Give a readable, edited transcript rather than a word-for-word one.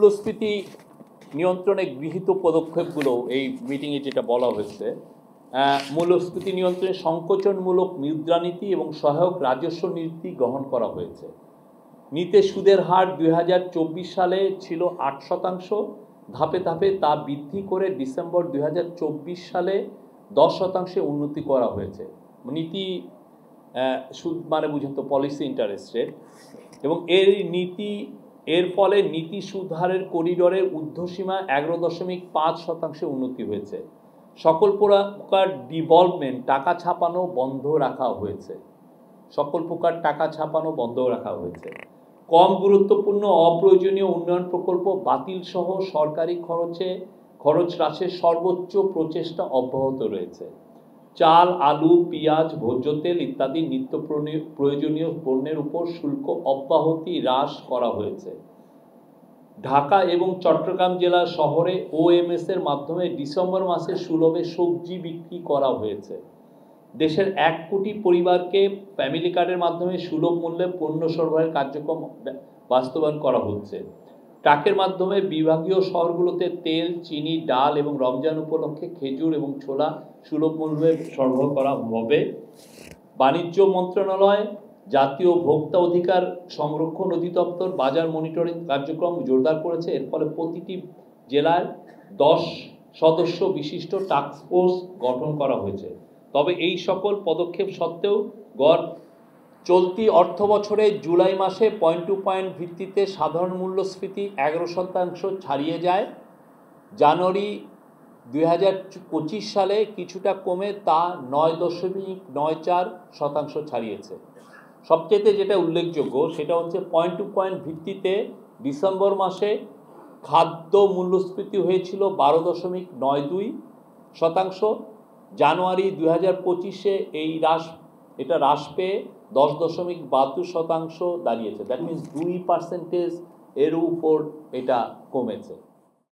মূল্যস্ফীতি নিয়ন্ত্রণে গৃহীত পদক্ষেপগুলো এই মিটিংয়ে যেটা বলা হয়েছে, মূল্যস্ফীতি নিয়ন্ত্রণে সংকোচনমূলক মুদ্রানীতি এবং সহায়ক রাজস্ব নীতি গ্রহণ করা হয়েছে। নীতি সুদের হার 2024 সালে ছিল 8%, ধাপে ধাপে তা বৃদ্ধি করে ডিসেম্বর 2024 সালে 10% উন্নতি করা হয়েছে। নীতি সুদ মানে বুঝেন তো পলিসি ইন্টারেস্ট রেট, এবং এর ফলে নীতি সুদ হারের করিডোরের ঊর্ধ্বসীমা 11.5% উন্নতি হয়েছে। সকল প্রকার ডিভলভমেন্ট টাকা ছাপানো বন্ধ রাখা হয়েছে। কম গুরুত্বপূর্ণ অপ্রয়োজনীয় উন্নয়ন প্রকল্প বাতিল সহ সরকারি খরচ হ্রাসের সর্বোচ্চ প্রচেষ্টা অব্যাহত রয়েছে। চাল, আলু, পেঁয়াজ, ভোজ্য তেল ইত্যাদি নিত্য প্রয়োজনীয় পণ্যের উপর শুল্ক অব্যাহতি হ্রাস করা হয়েছে। ঢাকা এবং চট্টগ্রাম জেলা শহরে OMS এর মাধ্যমে ডিসেম্বর মাসে সুলভে সবজি বিক্রি করা হয়েছে। দেশের 1 কোটি পরিবারকে ফ্যামিলি কার্ডের মাধ্যমে সুলভ মূল্যে পণ্য সরবরাহের কার্যক্রম বাস্তবায়ন করা হচ্ছে। ট্রাকের মাধ্যমে বিভাগীয় শহরগুলোতে তেল, চিনি, ডাল এবং রমজান উপলক্ষে খেজুর এবং ছোলা সুলভ মূল্যে সরবরাহ করা হবে। বাণিজ্য মন্ত্রণালয়, জাতীয় ভোক্তা অধিকার সংরক্ষণ অধিদপ্তর বাজার মনিটরিং কার্যক্রম জোরদার করেছে। এর ফলে প্রতিটি জেলায় 10 সদস্য বিশিষ্ট টাস্কফোর্স গঠন করা হয়েছে। তবে এই সকল পদক্ষেপ সত্ত্বেও চলতি অর্থ বছরে জুলাই মাসে পয়েন্ট টু পয়েন্ট ভিত্তিতে সাধারণ মূল্যস্ফীতি 11% ছাড়িয়ে যায়। জানুয়ারি 2025 সালে কিছুটা কমে তা 9.94% ছাড়িয়েছে। সবচেয়ে যেটা উল্লেখযোগ্য সেটা হচ্ছে পয়েন্ট টু পয়েন্ট ভিত্তিতে ডিসেম্বর মাসে খাদ্য মূল্যস্ফীতি হয়েছিল 12.92%। জানুয়ারি 2025-এ এটা হ্রাস পেয়ে 10.72% দাঁড়িয়েছে। দ্যাট মিনস 2% এর উপর এটা কমেছে।